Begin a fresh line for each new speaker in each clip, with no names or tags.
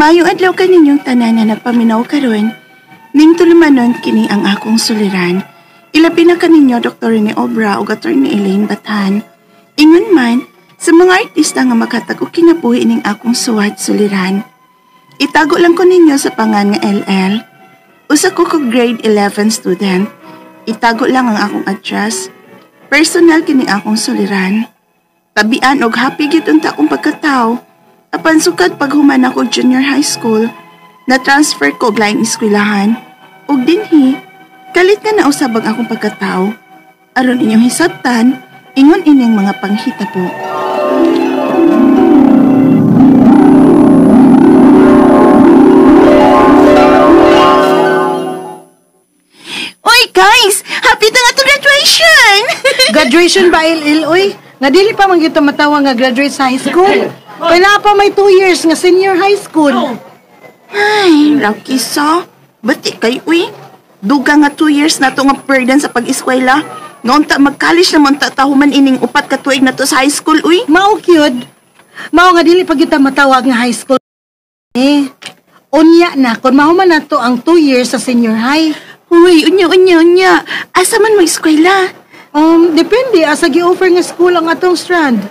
Maayong adlaw kaninyong tanan na nagpaminaw karon. Ning tulumanon kini ang akong suliran. Ilabi na kaninyo Dr. Rene Obra o Dr. ni Elaine Batan. Ingon man, sa mga artista nga makatag og kinabuhi ning akong suwat suliran. Itago lang ko ninyo sa pangan nga LL. Usa ko kog grade 11 student. Itago lang ang akong address. Personal kini akong suliran. Tabian og happy gyud unta akong pagkatao. Apan sukad paghuman ako junior high school, na-transfer ko og laing eskwelahan. Ug dinhi, kalit na nausab ang akong pagkatao. Aron inyong hisabtan, ingon ining mga panghitabo. Oy guys! Happy na nga to graduation!
Graduation ba, Il? Uy? Nga dili pa man gyud matawa nga graduate sa high school. Kaya pa may 2 years nga senior high school.
Ay, Rocky sa. Bati kay uy. Duga nga 2 years na to nga burden sa pag-eskwela. Ngaon ta mag-college naman tahuman ining upat ka tuig na to sa high school, uy.
Mao kyud. Mao nga dili pa gyud ta matawag nga high school. Unya na kun mao man nato ang 2 years sa senior high.
Uy, unya. Asa man mo eskwela?
Depende asa gi-offer nga school ang atong strand.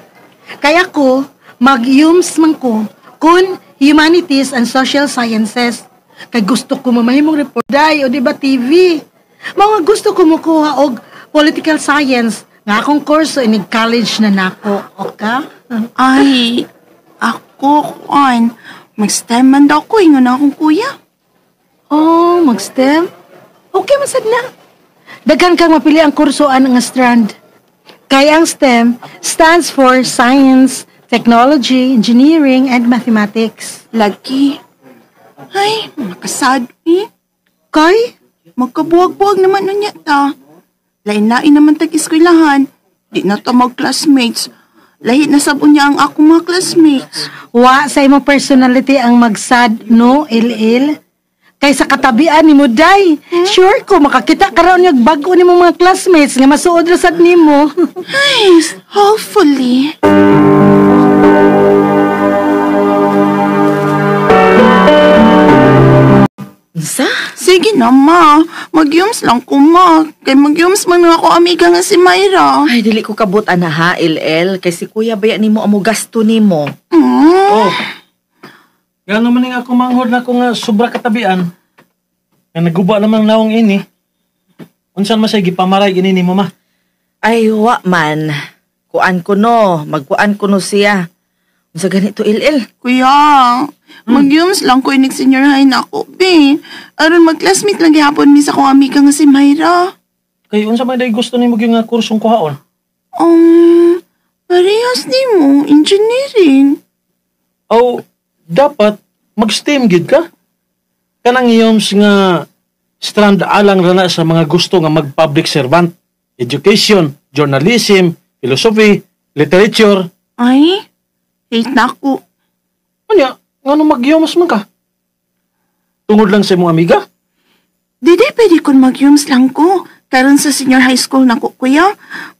Kaya ko mag-UMS man ko kun Humanities and Social Sciences. Kay gusto ko mamahimong reporter o diba TV. Mga gusto ko mukuha og Political Science nga akong kurso inig college na nako. Okay?
Ay, ako kuan. Mag-STEM man daw ko, ingon na akong kuya.
Oh, mag-STEM? Okay, masad na. Daghan kang mapili ang kursoan nga strand. Kaya ang STEM stands for Science, Technology, Engineering, and Mathematics.
Lagi. Ay, makasad eh.
Kay?
Magkabuwag-buwag naman nun yata. Lain-lain naman tag-eskwelahan. Di na to mag-classmates. Lahit na sabon niya ang akong mga classmates.
Wa sa imong personality ang magsad, no, Il? Kay sa katabian ni mo, day. Sure ko, makakita ka raw niyag bago ni mga classmates nga masuod rasad ni mo.
Ay, hopefully.
Sa?
Sige na, ma. Mag-yums lang ko, ma. Kay mag-yums man ako amiga nga si Myra.
Ay, dili ko kabutan na ha, LL. Kay si kuya baya ni mo amo gasto ni mo.
Oh. Gano'n man nga kumanghod na ko nga sobra katabian. Nga naguba naman naong ini. Unsan masay gipamaray ini ni mo, ma?
Ay, wa man. Kuan ko no. Magkuan ko no siya. Unsa ganito, LL?
Kuya, mag-yums lang ko inig senior high na ako, be. Aron mag-classmate lang gihapon mi sa kong amiga nga si Myra.
Kay unsa man day gusto nimo gyud nga kursong kuhaon?
Parehas ni mo, engineering.
Oh, dapat mag-STEM gid ka. Kanang iyoms nga strand alang rana sa mga gusto nga mag-public servant, education, journalism, philosophy, literature.
Ay, hate na ako.
Unya, ngano mag-iyomas man ka? Tungod lang sa imong amiga?
Didi pwede kung mag-yums lang ko. Karon sa senior high school na ko, kuya.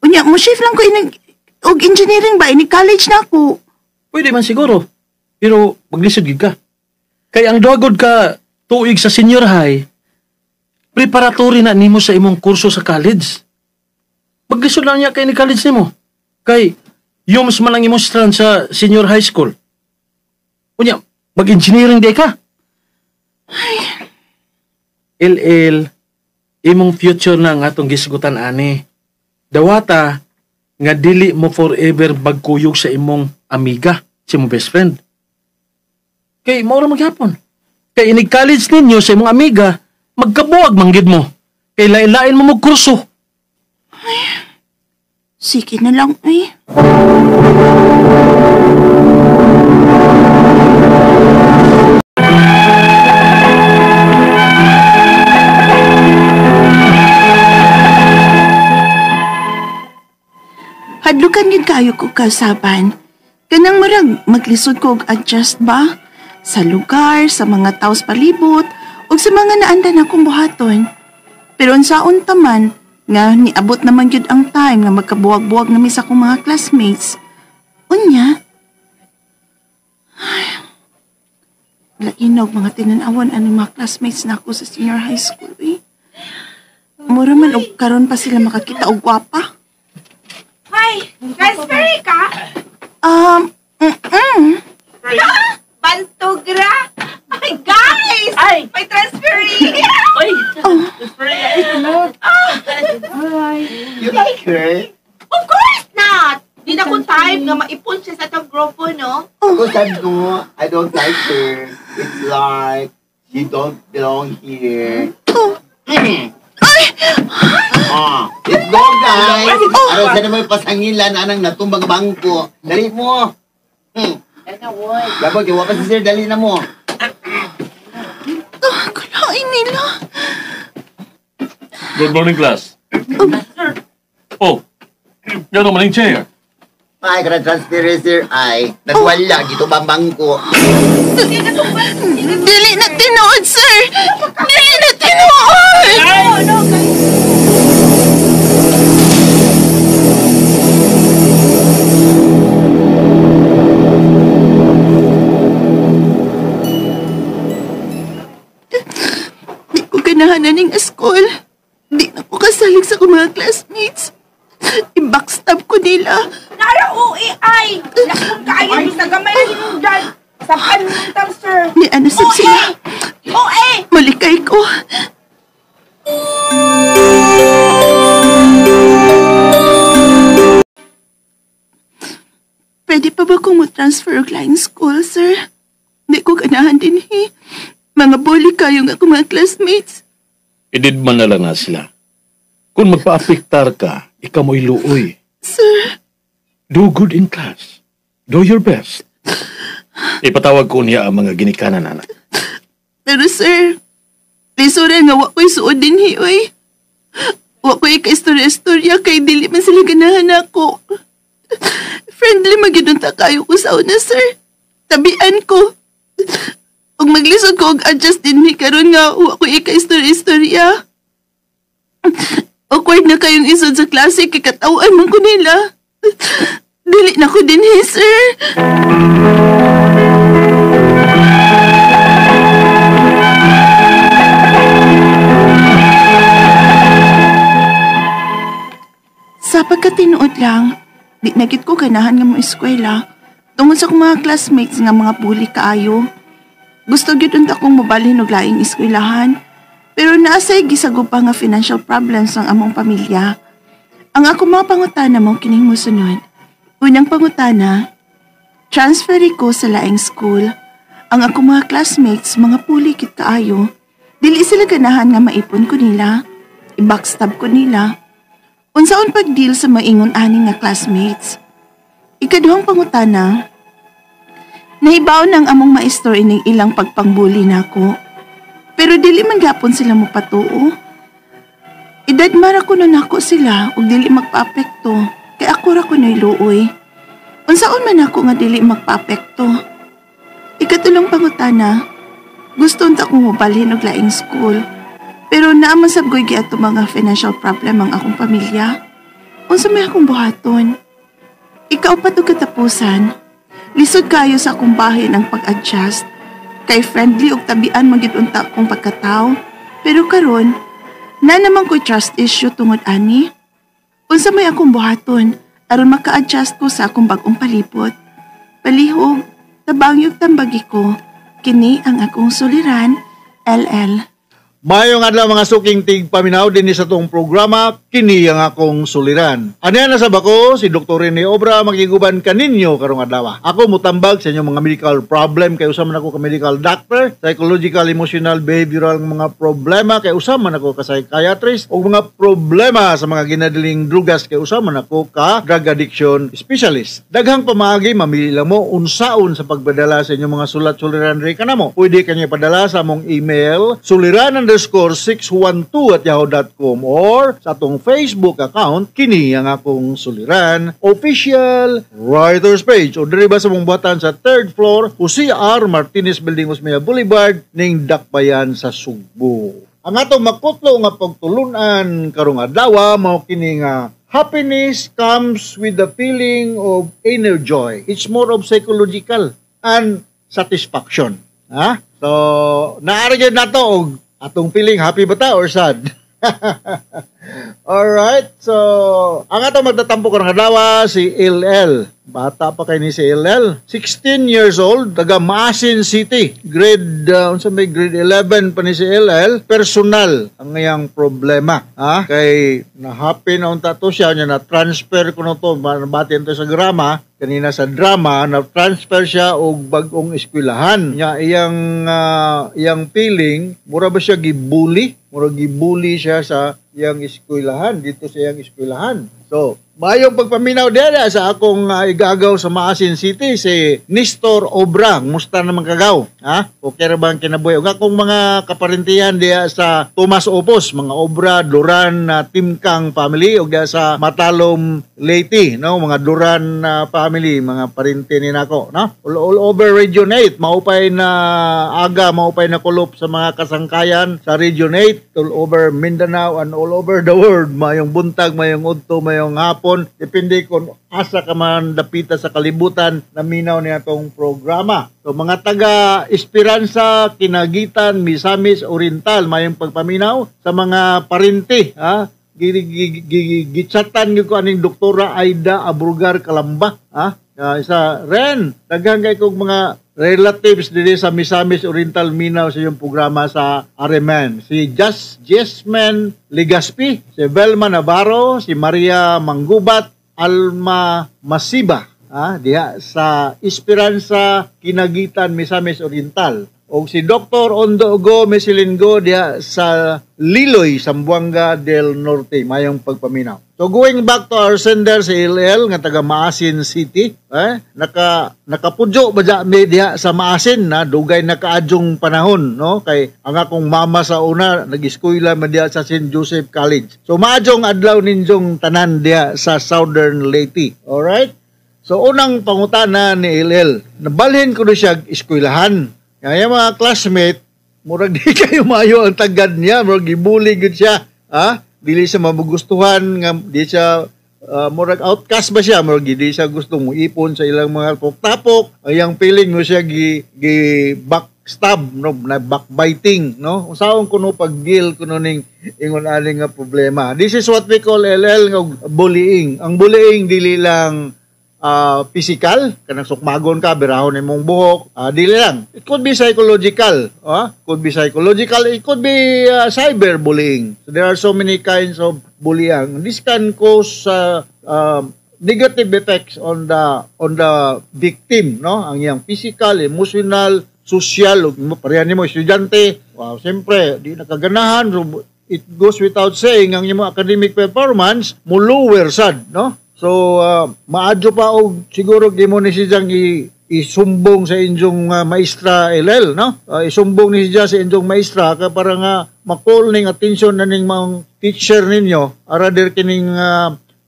Unya, mo shift lang ko inig og engineering ba? Inig college na ako.
Pwede man siguro. Pero maglisod gid ka. Kay ang dagod ka tuig sa senior high, preparatory na nimo sa imong kurso sa college. Maglisod lang niya kay ni college nimo. Kay yums man ang imong strand sa senior high school. Unya, mag-engineering day ka. LL, imong future na nga atong gisgutan ani. Dawata nga dili mo forever bagkuyog sa imong amiga, si imong best friend. Kay mao ra maghapon. Kay inig college ninyo sa imong amiga, magkabuwag manggid mo. Kay lain-lain mo mong kurso.
Sige na lang, eh. Hadlukan yun kayo ko kasaban. Kanang marag maglisod ko og adjust ba? Sa lugar, sa mga taos palibot, o sa mga naandan akong buhaton. Pero unsaon taman, nga niabot naman yun ang time nga magkabuwag-buwag na sa akong mga classmates. Unya? Lainog mga tinanawan ang mga classmates na ako sa senior high school eh. Mura man og karon pa sila makakita og gwapa.
Hoy, transfer ka? Bantugra! Ay, guys! May transferee!
You like her?
Of course not! Di na ko type nga maipon siya sa itong grupo, no?
Ako sabi ko, I don't like her. It's like, she don't belong here. Let's go, guys! Araw sa naman pasangilan, anang natumbang bangko. Dali mo! Gabag, iwa pa si sir, dali na mo.
Kalain nila.
Good morning, class. Oh, yan naman yung chair.
Ay, kada transfer, sir. Ay, nagwala, gito ba bangko?
Dili na tinuod, sir! Dili na tinuod! Di ko ganahanan ng school. Di na ko kasalig sa akong mga classmates. I-backstab ko nila.
Nara OAI! Nakong kaya mo sa gamay na hinundan! Sa panuntam, sir!
Ni ano sab sila.
OA!
Malikay ko. Pwede pa ba kung mo-transfer og laing school, sir? Di ko ganahan din Mga bully kayo nga akong mga classmates.
Idid man na lang na sila. Kung magpa-apiktar ka, ikaw mo'y luoy.
Sir,
Do good in class. Do your best. Ipatawag ko niya ang mga ginikanan, anak.
pero sir, lisura nga wa ko'y suod din oy. Wa ko'y ka-istorya-istorya kay dili man sila ganahan ako. Friendly magidunta kayo ko sa una, sir. Tabian ko. Ug maglisod ko og adjust din karon nga wa ko'y ka-istorya-istorya. Awkward na kayong isod sa klase kay katawan man ko nila. Dili na ko din sir. Sa pagkatinuod lang, di na gid ko ganahan nga mo eskwela tungod sa akong mga classmates nga mga bully kaayo. Gusto gyud unta kong mobalhin og laing eskwelahan, pero naasay gisagop pa nga financial problems ang among pamilya. Ang ako mga pangutana mo kining mosunod. Unang pangutana, transfer ko sa laing school. Ang ako mga classmates, mga puli kit kaayo. Dili sila ganahan nga maipon ko nila. I-backstab ko nila. Unsaon pag-deal sa maingon aning nga classmates. Ikaduhang pangutana, nahibaw ng among maestro ining ilang pagpangbuli nako. Pero dili man gapon sila mo patuo. Idadmara ko nun ako sila ug dili magpaapekto kay ako ra ko noy luoy. Unsaon man ako nga dili magpaapekto. Ikatulong pangutana, gusto unta kong mobalhin og laing school. Pero naaman sab ko'y giadto mga financial problem ang akong pamilya. Unsa may akong buhaton? Ikaw pa to katapusan. Lisod kayo sa akong bahin ang pag-adjust. Kay friendly ug tabian magid unta kong pagkatao. Pero karon, na naman ko'y trust issue tungod ani. Unsa may akong buhaton aron maka-adjust ko sa akong bag-ong palibot. Palihog, tabangyog tambagi ko. Kini ang akong suliran, LL.
Mayong adlaw mga suking tig paminaw din sa tong programa, kini ang akong suliran. Aniya na sa bako, si Dr. Rene Obra magiguban kaninyo karong adlaw. Ako mutambag sa inyong mga medical problem, kay usama man ako ka medical doctor, psychological, emotional, behavioral mga problema, kay usama man ako ka psychiatrist, o mga problema sa mga ginadiling drugas, kay usama man ako ka drug addiction specialist. Daghang pamaagi, mamili lang mo unsaon sa pagbadala sa inyong mga sulat-suliran rin ka na mo. Pwede kanya padala sa mong email, suliran_612@yahoo.com or sa atong Facebook account, kini ang akong suliran official writers page o diri ba sa mong buhatan sa 3rd floor Jose R. Martinez Building, Osmeña Boulevard ning Dakbayan sa Sugbo. Ang atong makutlo nga pagtulunan karong adlaw mao kini nga happiness comes with the feeling of inner joy. It's more of psychological and satisfaction. Ha? So, naari gyud nato og atong feeling happy ba ta or sad? Alright, so ang atong magtatampo karong adlaw si LL. Bata pa kay ni si LL. 16 years old, taga Maasin City. Grade 11 pa ni si LL. Personal ang iyang problema. Kay na-happy na unta to siya, na transfer ko na to, batin to sa drama. Kanina sa drama, na-transfer siya og bag-ong eskwelahan. Iyang feeling, mura ba siya gibully? Mura gibully siya sa iyang eskwelahan, dito sa iyang eskwelahan. So, mayong pagpaminaw dere sa akong igagaw sa Maasin City, si Nestor Obra. Musta naman kagaw? Okay ra ba ang kinabuhi? Ug akong mga kaparintihan diya sa Tomas Opos, mga Obra, Duran, Timkang family, ug diya sa Matalom, Leyte, no? Mga Duran family, mga parinti ni nako, no? All over Region 8, maupay na aga, maupay na kulop sa mga kasangkayan sa Region 8, all over Mindanao and all over the world. Mayong buntag, mayong udto, mayong hapon, depende kung asa ka man dapita sa kalibutan na minaw niya itong programa. So mga taga Esperanza, Kinagitan, Misamis, Oriental, mayong pagpaminaw sa mga parinti, gitsatan ko aning Doktora Aida Abrugar Kalamba, isa Ren, daghang kay kog mga relatives dili sa Misamis Oriental minaw sa iyong programa sa Areman. Si Jasmine Legaspi, si Velma Navarro, si Maria Manggubat, Alma Masiba, diha sa Esperanza, Kinagitan, Misamis Oriental. O si Dr. Ondogo Mesilingo diha sa Liloy, Zamboanga del Norte, mayong pagpaminaw. So going back to our sender si LL nga taga Maasin City, nakapudyo ba diha sa Maasin na dugay nakaadjong panahon, no? Kay ang akong mama sa una nag-eskwela man diha sa St. Joseph College. So maadjong adlaw ninjong tanan diha sa Southern Leyte. Alright? So unang pangutana ni LL, nabalhin ko na siya eskwelahan. Kaya mga classmate, murag di kayo mayo ang tagad niya, murag gibuli gud siya. Dili siya magugustuhan, nga di siya murag outcast ba siya, murag di siya gusto mo ipon sa ilang mga tapok. Ang feeling mo siya backstab, no, na backbiting, no. Usaon kuno paggil kuno ning ingon aning nga problema. This is what we call LL nga bullying. Ang bullying dili lang physical, kanang sukmagon ka, birahon imong buhok, dili lang. It could be psychological, it could be cyberbullying. So there are so many kinds of bullying. This can cause negative effects on the victim, no? Ang iyang physical, emotional, social, pareha nimo estudyante, siyempre di nakaganahan, so it goes without saying ang imong academic performance mo lower sad, no? So, maadyo pa og siguro gimo ni siyang isumbong sa inyong maestra LL, no? Isumbong ni siya sa inyong maestra para nga ma-call ning attention na ning mga teacher ninyo, rather kining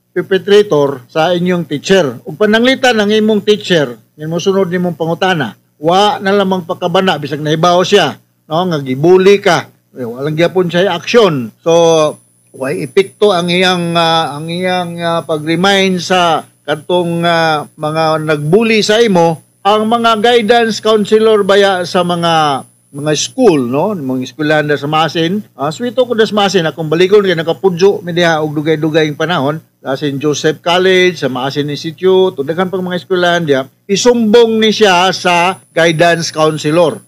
perpetrator sa inyong teacher. Ug pananglitan ang imong teacher, nin mosunod nimong pangutana, wa na lamang pagkabana bisag nahibaw siya, no? Nga gibuli ka. Walang gyapon siya action. So, way epekto ang iyang pag-remind sa katong mga nagbuli sa imo, ang mga guidance counselor baya sa mga school, no, mga eskwelahan sa Maasin. Suwito ko sa Maasin akong balikon kay nakapudyo mi diha og dugay-dugay panahon sa St. Joseph College, sa Maasin Institute, daghan pang mga eskwelahan diha. Isumbong ni siya sa guidance counselor,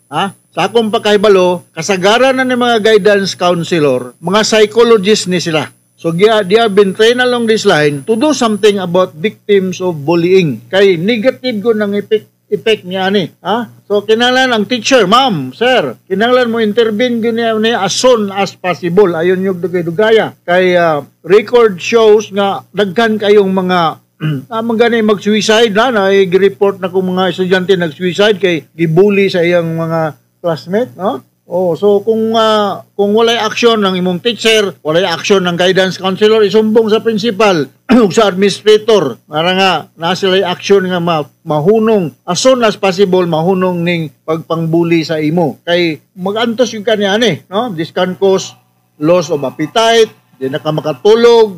Sa akong pagkahibalo, kasagaran na ng mga guidance counselor, mga psychologist ni sila. So, they have been trained along this line to do something about victims of bullying. Kay negative ko ng effect niya ni. So, kinahanglan ang teacher, ma'am, sir, kinahanglan mo intervene niya as soon as possible. Ayon yung dugay-dugaya. Kay record shows nga daghan kayong mga gani mag-suicide na i-report na kung mga estudyante nag-suicide kay gibully sa iyang mga classmate, no? So kung walay action ng imong teacher, walay action ng guidance counselor, isumbong sa principal ug sa administrator para nga na sila action nga mahunong as soon as possible, mahunong ning pagpangbuli sa imo. Kay magantos yung kanya no? This can cause loss of appetite, di na ka makatulog,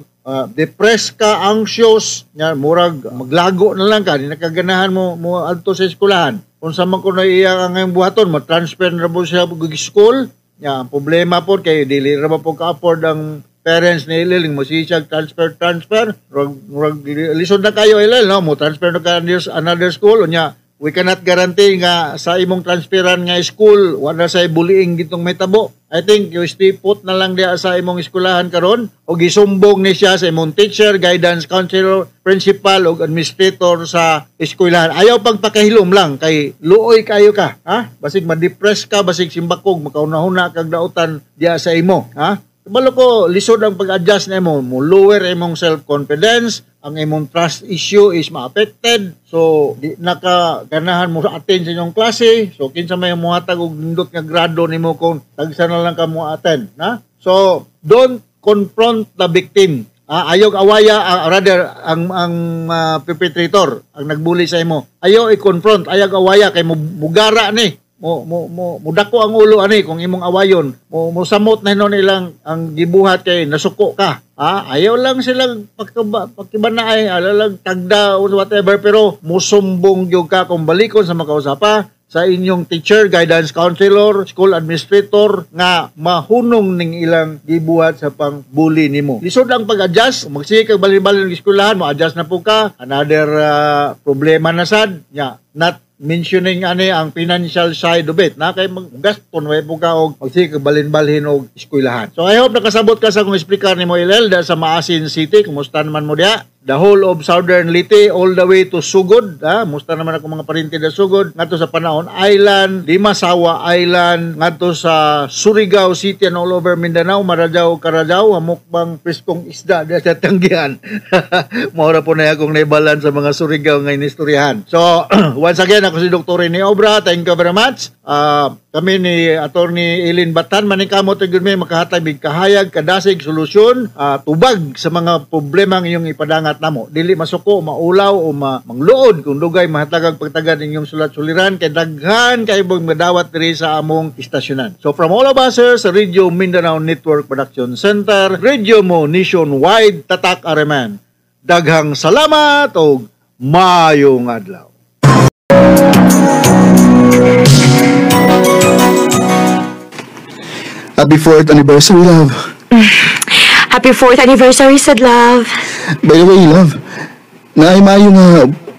depressed ka, anxious, murag maglago na lang ka, di nakaganahan mo adto sa eskwelahan. unsa man ko na iya ang ngayong buhaton, ma-transfer na po siya pag school. Ya, ang problema po kay dili ra ba po ka-afford ang parents ni Ilil mo siya transfer. Rag lisod na kayo Ilil, no? Mo transfer na ka another school unya. We cannot guarantee nga sa imong transferan nga school wala say bullying gitong metabo. I think you stay put na lang diya sa imong eskwelahan karon o gisumbong ni siya sa imong teacher, guidance counselor, principal o administrator sa eskwelahan. Ayaw pagpakahilom lang kay luoy kayo ka, ha? Basig ma-depress ka, basig simbakog, makaunahuna kag dautan diya sa imo, ha? Balo ko, lisod ang pag-adjust na mo lower imong self-confidence, ang imong trust issue is ma-affected, so di nakaganahan mo sa attend sa inyong klase, so kinsa may muhatag og nindot nga grado nimo kung tagsa na lang ka mo attend, na? So, don't confront the victim. Ayaw awaya, rather, ang perpetrator, ang nagbuli sa imo. Ayaw i-confront, ayaw awaya, kay mugara ni. Mudako ang ulo ani kung imong awayon mo samot na hinon ilang ang gibuhat kay nasuko ka, ayaw lang silang pagkibanaay alalang tagda or whatever, pero musumbong gyud ka kung balikon sa makausapa sa inyong teacher, guidance counselor, school administrator nga mahunong ning ilang gibuhat sa pang-bully nimo. Lisod ang pag-adjust, magsige kag balin-balin ng eskwelahan, mo adjust na po ka. Another problema na sad, not mentioning ang financial side of it, na kay maggaston way po ka og magsige kag balin-balhin og eskwelahan. So I hope nakasabot ka sa akong explicar nimo Ilel sa Maasin City, kumusta naman mo diha? The whole of Southern Leyte all the way to Sugod, musta naman ako mga parinti da Sugod, ngadto sa Panaon Island, Limasawa Island, ngadto sa Surigao City and all over Mindanao, Maradao, Carajao, amukbang preskong isda da sa Tanggihan. Maura po na akong naibalan sa mga Surigao nga inistoryahan. So, once again, ako si Dr. Rene Obra. Thank you very much. Kami ni Attorney Eileen Batan, manikamot gyud may makahatag mig kahayag, kadasig, solusyon, tubag sa mga problema ng iyong ipadangat namo. Dili masuko, maulaw o mangluod kung dugay mahatagag pagtagad inyong sulat-suliran kay daghan kay ibong madawat diri sa among istasyonan. So from all of us sa Radio Mindanao Network Production Center, Radio Mo Nationwide, Tatak Areman. Daghang salamat o maayong adlaw.
Happy 4th anniversary, love.
Happy 4th anniversary, said love.
By the way, love, naaimayo nga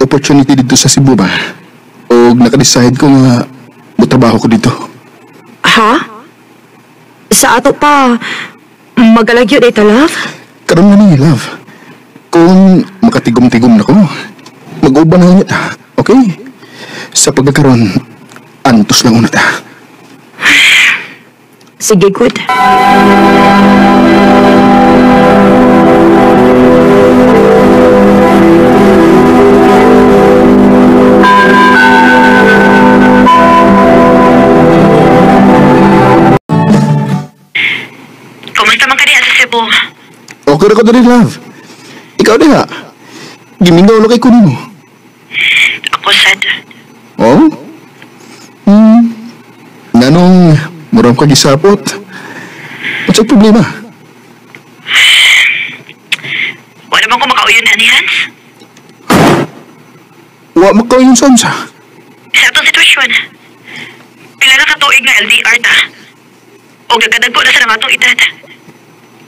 opportunity dito sa Cebu ba? O nakadecide ko nga trabaho ko dito.
Ha? Sa ato pa, magalagyo dito, love?
Karoon na ni, love. Kung makatigom-tigom na ko, mag-uban na niya, okay? Sa pagkakaroon, antos lang una ta.
Sige, good.
Kumusta man ka diya sa Cebu?
Okay na ko na rin, love. Ikaw na, gimingaw na kay kunin mo.
Ako sad.
Oh? Nanong muram ka gisapot? What's ang problema?
Wala bang ko makauyon na ni Hans?
Wa makaw yung sansa.
Sa atong sitwasyon, pila na katuig nga LDR ta. O gagkadagpo na sa nang atong edad.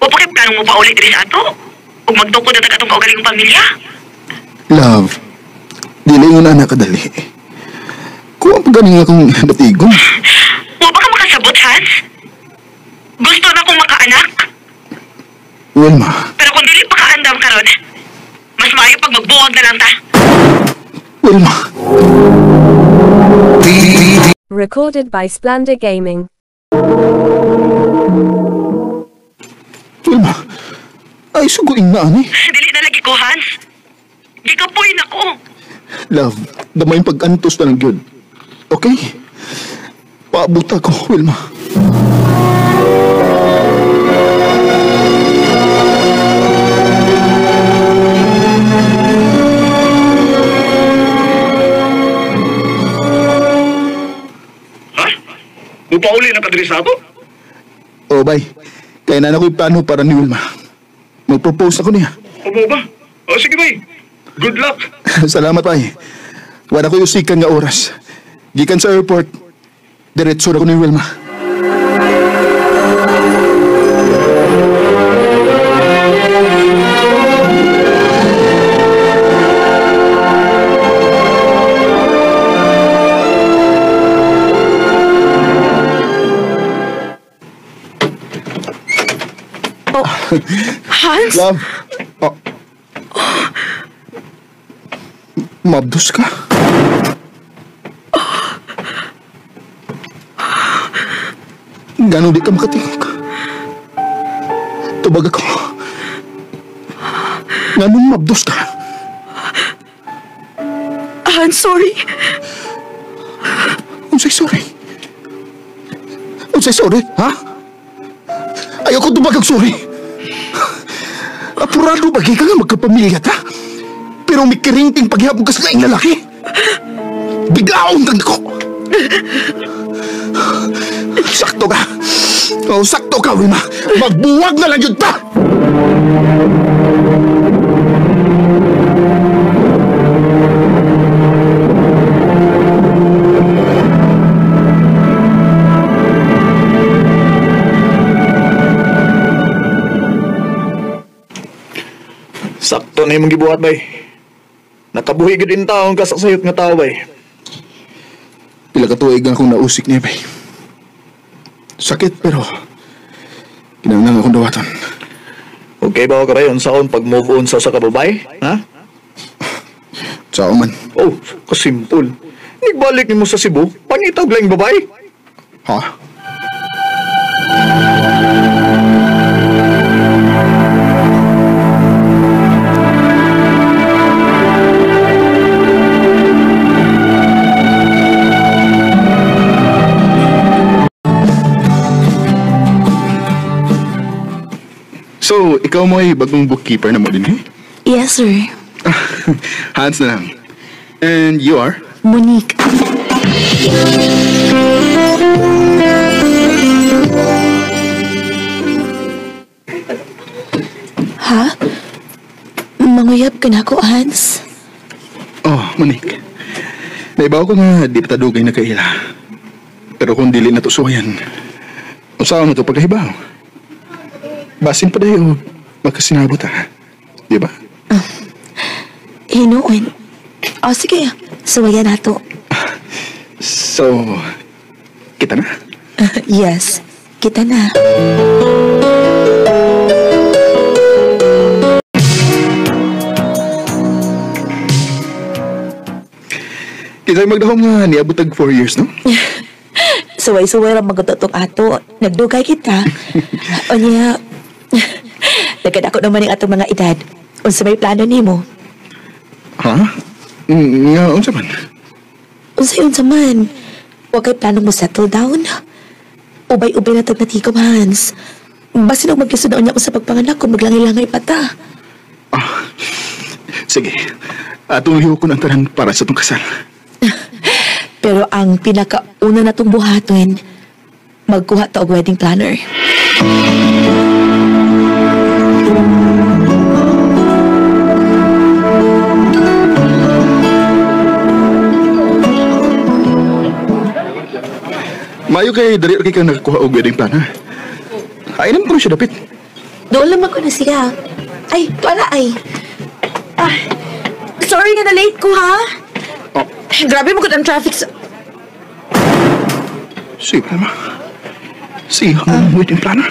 O pa kay planong mo pa ulit rin sa ato? O magtukod na tagatong kaugaling pamilya?
Love, di na yung anak kadali. Kung ang pagaling akong batigon.
Wa ba ka makasabot, Hans? Gusto na kong makaanak?
Wilma.
Pero kung dili pa kaandam karon, mas maayo pag magbuwag na lang ta.
Wilma.
Recorded by Splendor Gaming.
Wilma, ay suguin na ani.
Dili na lagi ko, Hans. Gikapoy na ko.
Love, damay pag-antos na lang yun. Okay? Paabuta ko, Wilma.
Mupauli na kadiri sa ako?
Oh, bye. Kaya na ako'y plano para ni Wilma. Mag-propose ako niya.
Opo ba? O sige bay. Good luck.
Salamat, bay. Wala ko yusikan nga oras. Gikan sa airport, diretso na ko ni Wilma.
Hans?
Love. Oh. Mabdos ka? Gano'n di ka makatingog? Tubag ako. Gano'n mabdos ka?
Hans, sorry.
Unsay sorry? Unsay sorry, ha? Ayoko tubag ang sorry. Apurado bagay ka nga magkapamilya ta? Pero may kiringting paghihapon ka sa laing lalaki. Biglaon kang dako. Sakto ka. Oh, sakto ka, Wilma. Magbuwag na lang yun pa!
Sakto na yung gibuhat, bay. Nakabuhi gid in taon ka sa sayot nga tao, bay.
Pila ka tuig akong nausik niya, bay. Sakit, pero kinahanglan akong dawaton.
Okay ba ka rayon saon pag move on sa kababay? Ha?
Sao man.
Oh, kasimple. Nigbalik ni mo sa Cebu, pangitag lang babay.
Ha? So, ikaw mo ay bagong bookkeeper na mo din, eh?
Yes, sir.
Hans na lang. And you are?
Monique. Ha? Manguyab ka na ako, Hans?
Oh, Monique. Naibaw ko nga di patadugay na kaila. Pero kung dili na to suwayan, usaw na to pagkahibaw. Basin pa dayo, magkasinabot ha. Di ba?
Hinuon. O sige, suwayan na to.
So, kita na?
Yes, kita na.
Kita magdahom nga niabot tag 4 years, no?
Suway-suway ra magtutok ato. Nagdugay kita. O niya, nagkadako naman yung atong mga edad. Unsa may plano nimo?
Ha? Nga, unsa man?
Unsa man? Huwag kay plano mo settle down. Ubay-ubay na natigom, Hans. Basin ang maglisod na niya ko sa pagpanganak kung maglangay-langay pa ta.
Sige. Atong liho ko ng tanan para sa itong kasal.
Pero ang pinakauna na itong buhaton, magkuha ta og wedding planner.
Mayo kay dari kay kang nakakuha og wedding planner. Ainan ko siya dapit.
Doon lang ako na siya. Ay, wala ay. Sorry nga na late ko, ha?
Oh.
Grabe mo ang traffic sa...
Sige naman. Sige ang wedding planner.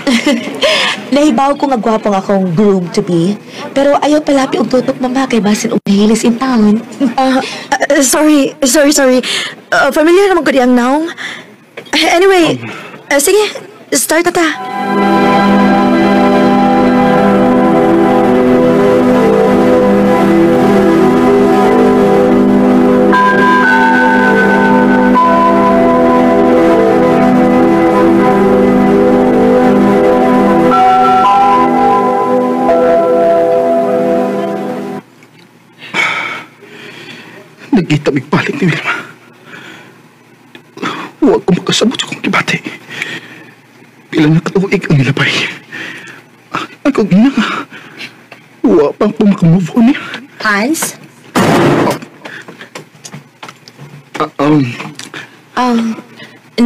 Nahibaw ko nga gwapong akong groom-to-be. Pero ayaw palapi og tutok mama kay basin og nahilis in town. Sorry. Familiar naman ko diyang naong. Anyway, sige, start na ta.
Nagkita balik ni Wilma. Huwag ko makasabot sa kong kibate. Bilang nakatuig ang nilabay. Ako gina nga. Huwag pa ako makamove on niya.
Hans?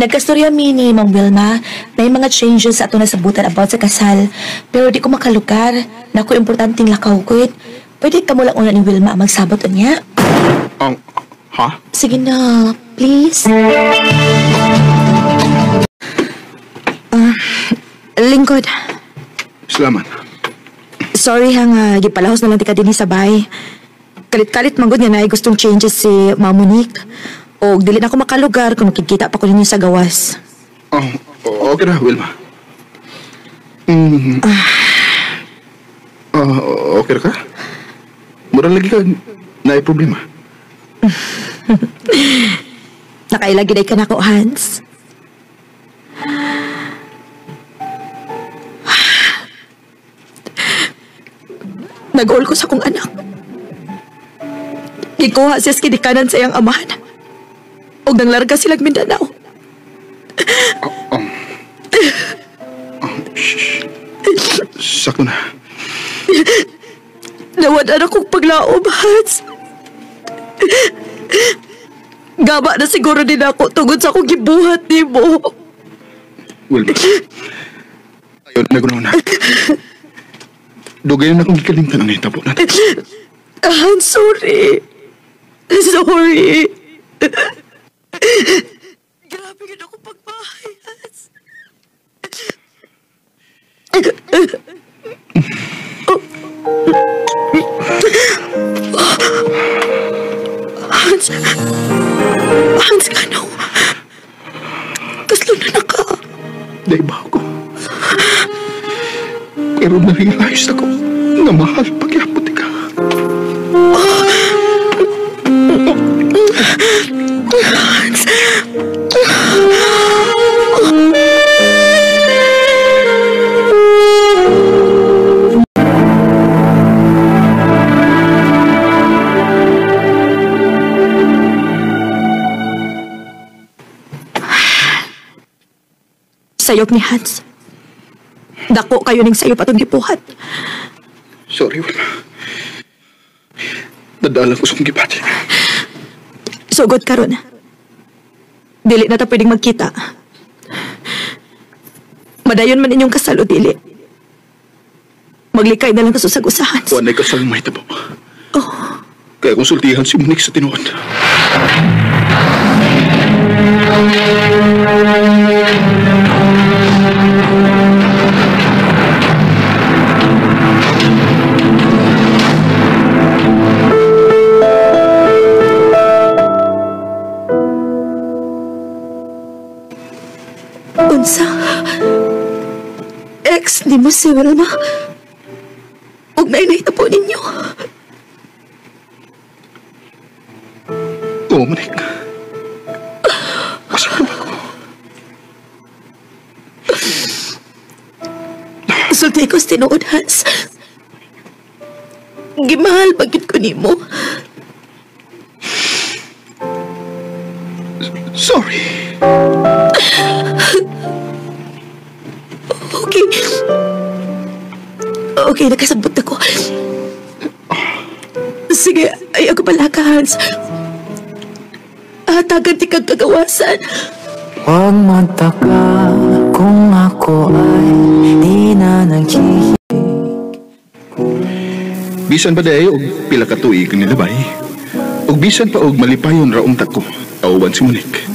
Nagkastorya mi ni Ma'am Wilma, may mga changes sa ato na sabutan about sa kasal. Pero di ko makalugar. Naku, importanteng lakaw ko. Pwede ka mo lang una ni Wilma magsabot niya.
Ha?
Sige na, please. Lingkod.
Salamat.
Sorry nga, gipalahos na lang di ka din sa bahay. Kalit-kalit manggod nga na gustong changes si Ma'am Monique. O dili na ako makalugar kung makikita pa ko ninyo sa gawas.
Okay na, Wilma. Okay ka? Murang lagi ka na problema.
Nakailagi day ka na ko, Hans. Nag-all ko sa kong anak. Ikuha siya sa kinikanan sa iyang amahan. O nang larga silang Mindanao.
Sakto na.
Nawadan akong paglaom, Hans. Gaba na siguro din ako tungod sa akong gibuhat ni mo.
Wilma, ayaw na gano'n na. Dugayon akong gikalimtan ang hitabo natin.
Hans, sorry. Sorry. Grabe yun ako pagbahay, Hans. Hans, ano? Kaslo na ka.
Dahil ba ako? Pero na-realize ako na mahal pagyapot ka.
Hans. Sayop ni Hans. Dako kayo ning sayop atong gipuhat.
Sorry, Wilma. Nadala ko sa kong gipati.
Sugod karon. Dili na ta pwedeng magkita. Madayon man inyong kasal o dili. Maglikay na lang ta sa usahan.
Wanay kasal may tabo. Kaya konsultihan si Monique sa tinuod.
Unsa? Ex ni mo si Wilma? Huwag na inaitabo ninyo.
Oo, Monique. Pasok na ako.
Sulti ko sa tinuod, Hans. Gimahal bagit ko ni mo.
Sorry.
Okay. Okay, nakasabot ako. Sige, ayaw ko pala ka, Hans. Hatagan di kang kagawasan.
Huwag magtaka kung ako ay di na naghihilig.
Bisan ba dahi og pila ka tuig nilabay? Og bisan pa og malipayon ra unta ko, awan si Monique.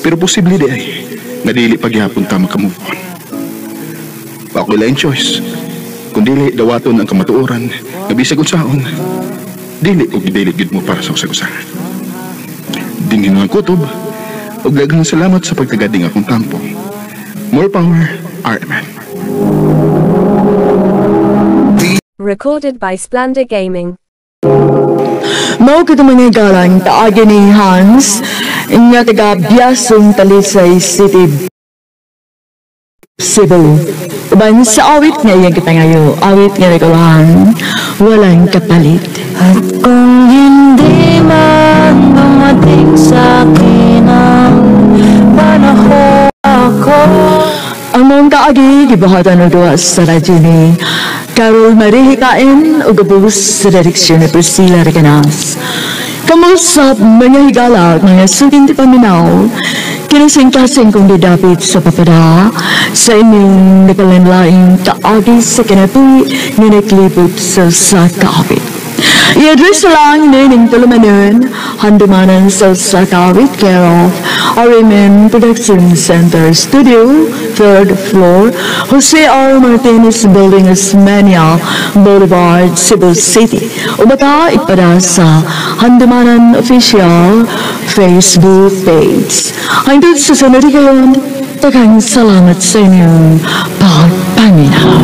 Pero posible dahi nga dili pagyapon ta makamove on. Ako lain choice. Kung dili dawaton ang kamatuoran, nga bisag unsaon, dili og dili gid mo para sa usag-usahan. Dingin ang kutob, og daghang salamat sa pagtagading akong tampo. More power, RMN.
Recorded by Splendor Gaming.
Mao kita mga galang taagi ni Hans nga taga Biasong Talisay City, Cebu. Uban sa awit nga iyang kita ngayon, awit nga nagawaan, walang kapalit.
At kung hindi man dumating sa akin ang panahon ako,
ang mong kaagi, gibahatan na doon sa radyo ni Carol Marie Kain o gabus sa direksyon ni Priscilla Reganas. Kamusap mga higala at mga suking di paminaw, Kinasing-kasing kong didapit sa papada sa inyong nakalanlaing kaagi sa kinatuwi nga naglibot sa kakapit. I-address lang nining tulumanon, handumanan sa kakapit care of Arimen Production Center Studio, 3rd floor, Jose R. Martinez Building, Osmeña Boulevard, Cebu City. Umata ipada sa Handumanan Official Facebook page. Hanggang sa sunod kayon, tagang salamat sa inyong pagpaminaw.